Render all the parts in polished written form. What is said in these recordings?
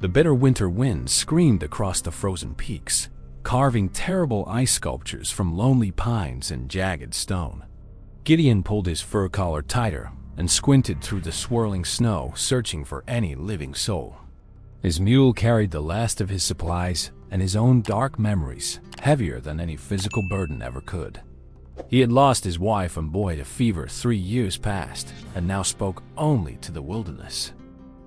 The bitter winter wind screamed across the frozen peaks, carving terrible ice sculptures from lonely pines and jagged stone. Gideon pulled his fur collar tighter and squinted through the swirling snow, searching for any living soul. His mule carried the last of his supplies and his own dark memories, heavier than any physical burden ever could. He had lost his wife and boy to fever 3 years past, and now spoke only to the wilderness.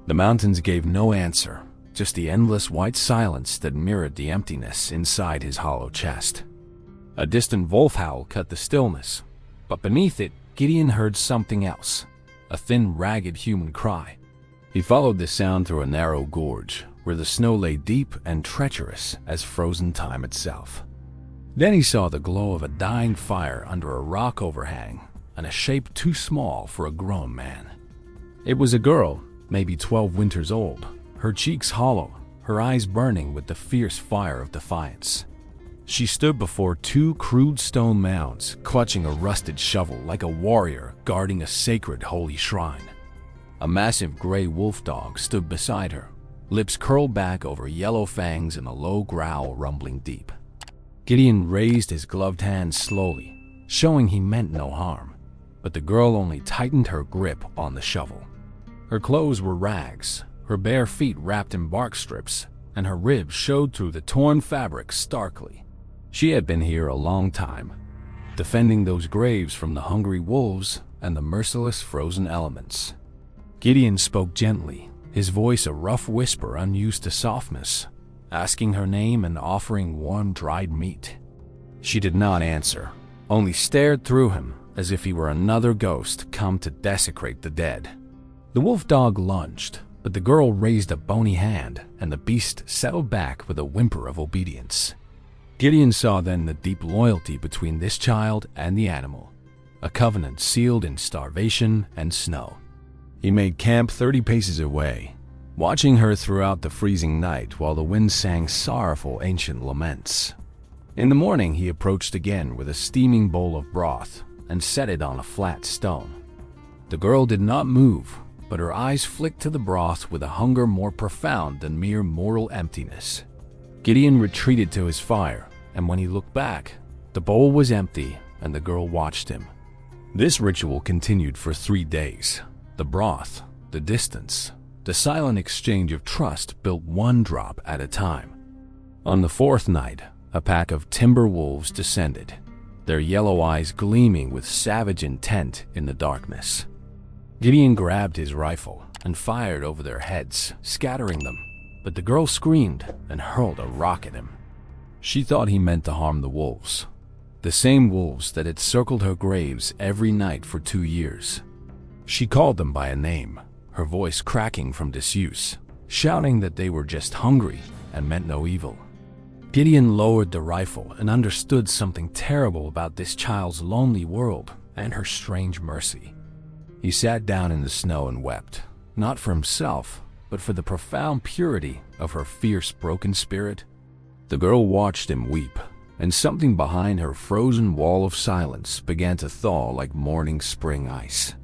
The mountains gave no answer, just the endless white silence that mirrored the emptiness inside his hollow chest. A distant wolf howl cut the stillness, but beneath it, Gideon heard something else, a thin, ragged human cry. He followed the sound through a narrow gorge, where the snow lay deep and treacherous as frozen time itself. Then he saw the glow of a dying fire under a rock overhang, and a shape too small for a grown man. It was a girl, maybe 12 winters old, her cheeks hollow, her eyes burning with the fierce fire of defiance. She stood before 2 crude stone mounds, clutching a rusted shovel like a warrior guarding a sacred holy shrine. A massive gray wolf dog stood beside her, lips curled back over yellow fangs and a low growl rumbling deep. Gideon raised his gloved hand slowly, showing he meant no harm, but the girl only tightened her grip on the shovel. Her clothes were rags, her bare feet wrapped in bark strips, and her ribs showed through the torn fabric starkly. She had been here a long time, defending those graves from the hungry wolves and the merciless frozen elements. Gideon spoke gently, his voice a rough whisper unused to softness, asking her name and offering warm dried meat. She did not answer, only stared through him as if he were another ghost come to desecrate the dead. The wolf dog lunged, but the girl raised a bony hand, and the beast settled back with a whimper of obedience. Gideon saw then the deep loyalty between this child and the animal, a covenant sealed in starvation and snow. He made camp 30 paces away, watching her throughout the freezing night while the wind sang sorrowful ancient laments. In the morning he approached again with a steaming bowl of broth and set it on a flat stone. The girl did not move, but her eyes flicked to the broth with a hunger more profound than mere moral emptiness. Gideon retreated to his fire, and when he looked back, the bowl was empty and the girl watched him. This ritual continued for 3 days. The broth, the distance, the silent exchange of trust built one drop at a time. On the 4th night, a pack of timber wolves descended, their yellow eyes gleaming with savage intent in the darkness. Gideon grabbed his rifle and fired over their heads, scattering them, but the girl screamed and hurled a rock at him. She thought he meant to harm the wolves, the same wolves that had circled her graves every night for 2 years. She called them by a name, her voice cracking from disuse, shouting that they were just hungry and meant no evil. Gideon lowered the rifle and understood something terrible about this child's lonely world and her strange mercy. He sat down in the snow and wept, not for himself, but for the profound purity of her fierce, broken spirit. The girl watched him weep, and something behind her frozen wall of silence began to thaw like morning spring ice.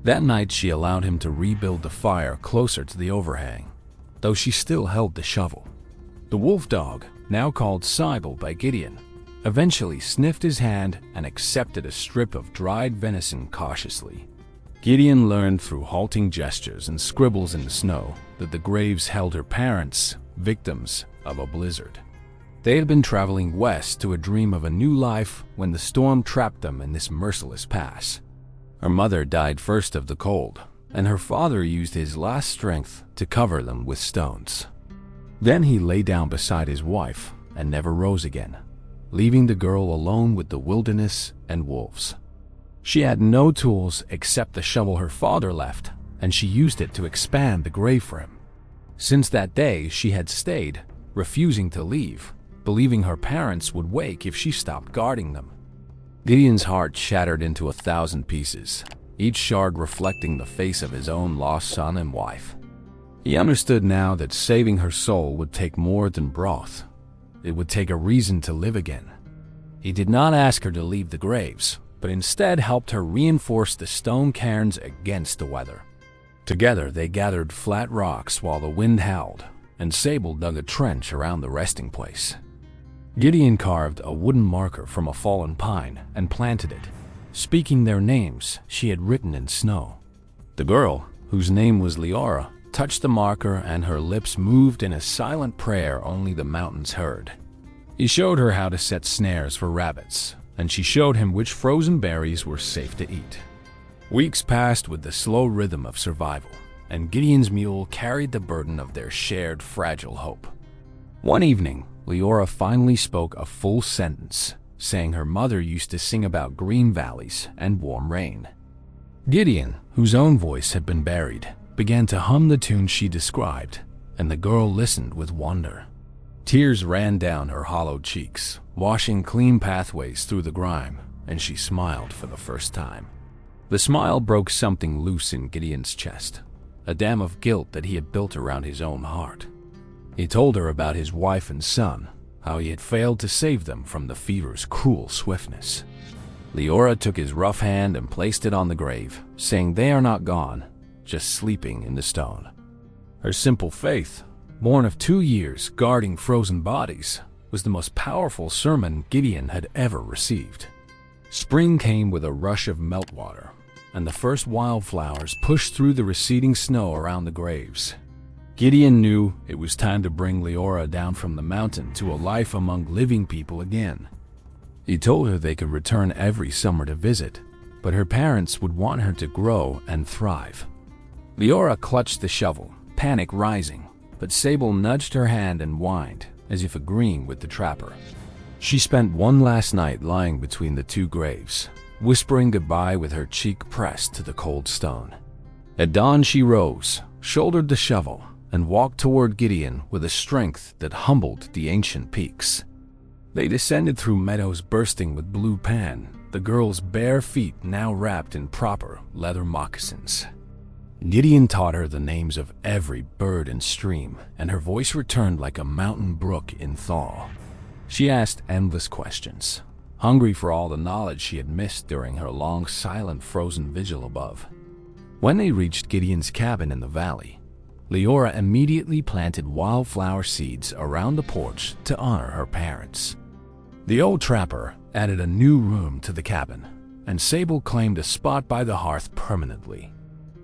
That night she allowed him to rebuild the fire closer to the overhang, though she still held the shovel. The wolf dog, now called Sybil by Gideon, eventually sniffed his hand and accepted a strip of dried venison cautiously. Gideon learned through halting gestures and scribbles in the snow that the graves held her parents, victims of a blizzard. They had been traveling west to a dream of a new life when the storm trapped them in this merciless pass. Her mother died first of the cold, and her father used his last strength to cover them with stones. Then he lay down beside his wife and never rose again, leaving the girl alone with the wilderness and wolves. She had no tools except the shovel her father left, and she used it to expand the grave for him. Since that day, she had stayed, refusing to leave, believing her parents would wake if she stopped guarding them. Gideon's heart shattered into 1,000 pieces, each shard reflecting the face of his own lost son and wife. He understood now that saving her soul would take more than broth. It would take a reason to live again. He did not ask her to leave the graves, but instead helped her reinforce the stone cairns against the weather. Together they gathered flat rocks while the wind howled, and Sable dug a trench around the resting place. Gideon carved a wooden marker from a fallen pine and planted it, speaking their names she had written in snow. The girl, whose name was Leora, touched the marker and her lips moved in a silent prayer only the mountains heard. He showed her how to set snares for rabbits, and she showed him which frozen berries were safe to eat. Weeks passed with the slow rhythm of survival, and Gideon's mule carried the burden of their shared fragile hope. One evening, Leora finally spoke a full sentence, saying her mother used to sing about green valleys and warm rain. Gideon, whose own voice had been buried, began to hum the tune she described, and the girl listened with wonder. Tears ran down her hollowed cheeks, washing clean pathways through the grime, and she smiled for the first time. The smile broke something loose in Gideon's chest, a dam of guilt that he had built around his own heart. He told her about his wife and son, how he had failed to save them from the fever's cruel swiftness. Leora took his rough hand and placed it on the grave, saying they are not gone, just sleeping in the stone. Her simple faith, born of 2 years guarding frozen bodies, was the most powerful sermon Gideon had ever received. Spring came with a rush of meltwater, and the first wildflowers pushed through the receding snow around the graves. Gideon knew it was time to bring Leora down from the mountain to a life among living people again. He told her they could return every summer to visit, but her parents would want her to grow and thrive. Leora clutched the shovel, panic rising, but Sable nudged her hand and whined, as if agreeing with the trapper. She spent one last night lying between the two graves, whispering goodbye with her cheek pressed to the cold stone. At dawn she rose, shouldered the shovel, and walked toward Gideon with a strength that humbled the ancient peaks. They descended through meadows bursting with blue pan, the girl's bare feet now wrapped in proper leather moccasins. Gideon taught her the names of every bird and stream, and her voice returned like a mountain brook in thaw. She asked endless questions, hungry for all the knowledge she had missed during her long, silent, frozen vigil above. When they reached Gideon's cabin in the valley, Leora immediately planted wildflower seeds around the porch to honor her parents. The old trapper added a new room to the cabin, and Sable claimed a spot by the hearth permanently.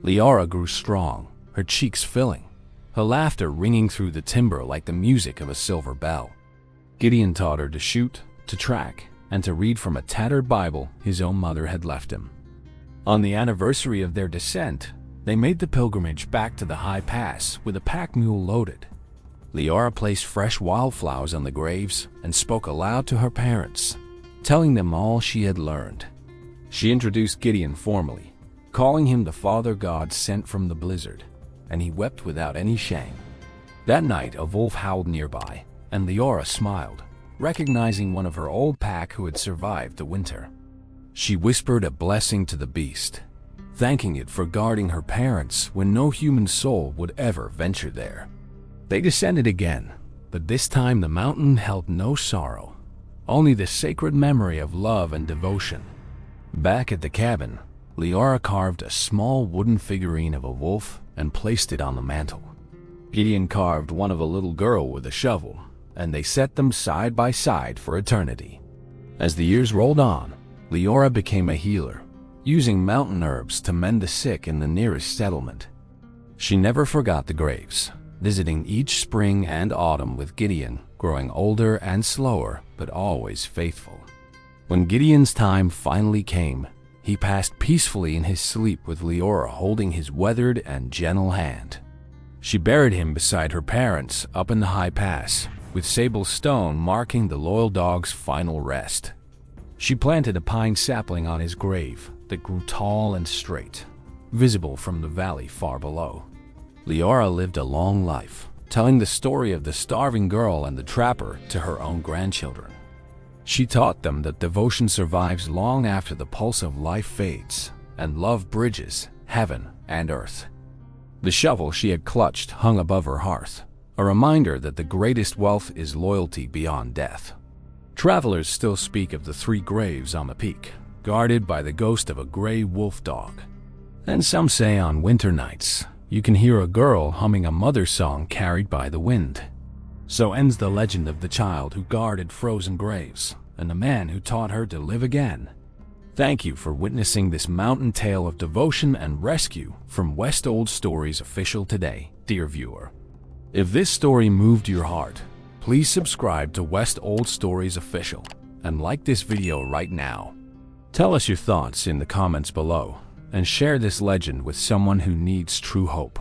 Leora grew strong, her cheeks filling, her laughter ringing through the timber like the music of a silver bell. Gideon taught her to shoot, to track, and to read from a tattered Bible his own mother had left him. On the anniversary of their descent, they made the pilgrimage back to the high pass with a pack mule loaded. Leora placed fresh wildflowers on the graves and spoke aloud to her parents, telling them all she had learned. She introduced Gideon formally, calling him the father god sent from the blizzard, and he wept without any shame. That night a wolf howled nearby, and Leora smiled, recognizing one of her old pack who had survived the winter. She whispered a blessing to the beast, thanking it for guarding her parents when no human soul would ever venture there. They descended again, but this time the mountain held no sorrow, only the sacred memory of love and devotion. Back at the cabin, Leora carved a small wooden figurine of a wolf and placed it on the mantel. Gideon carved one of a little girl with a shovel, and they set them side by side for eternity. As the years rolled on, Leora became a healer, using mountain herbs to mend the sick in the nearest settlement. She never forgot the graves, visiting each spring and autumn with Gideon, growing older and slower, but always faithful. When Gideon's time finally came, he passed peacefully in his sleep with Leora holding his weathered and gentle hand. She buried him beside her parents up in the high pass, with Sable's stone marking the loyal dog's final rest. She planted a pine sapling on his grave that grew tall and straight, visible from the valley far below. Leora lived a long life, telling the story of the starving girl and the trapper to her own grandchildren. She taught them that devotion survives long after the pulse of life fades, and love bridges heaven and earth. The shovel she had clutched hung above her hearth, a reminder that the greatest wealth is loyalty beyond death. Travelers still speak of the 3 graves on the peak, guarded by the ghost of a gray wolf dog. And some say on winter nights, you can hear a girl humming a mother song carried by the wind. So ends the legend of the child who guarded frozen graves, and the man who taught her to live again. Thank you for witnessing this mountain tale of devotion and rescue from West Old Stories Official today, dear viewer. If this story moved your heart, please subscribe to West Old Stories Official and like this video right now. Tell us your thoughts in the comments below and share this legend with someone who needs true hope.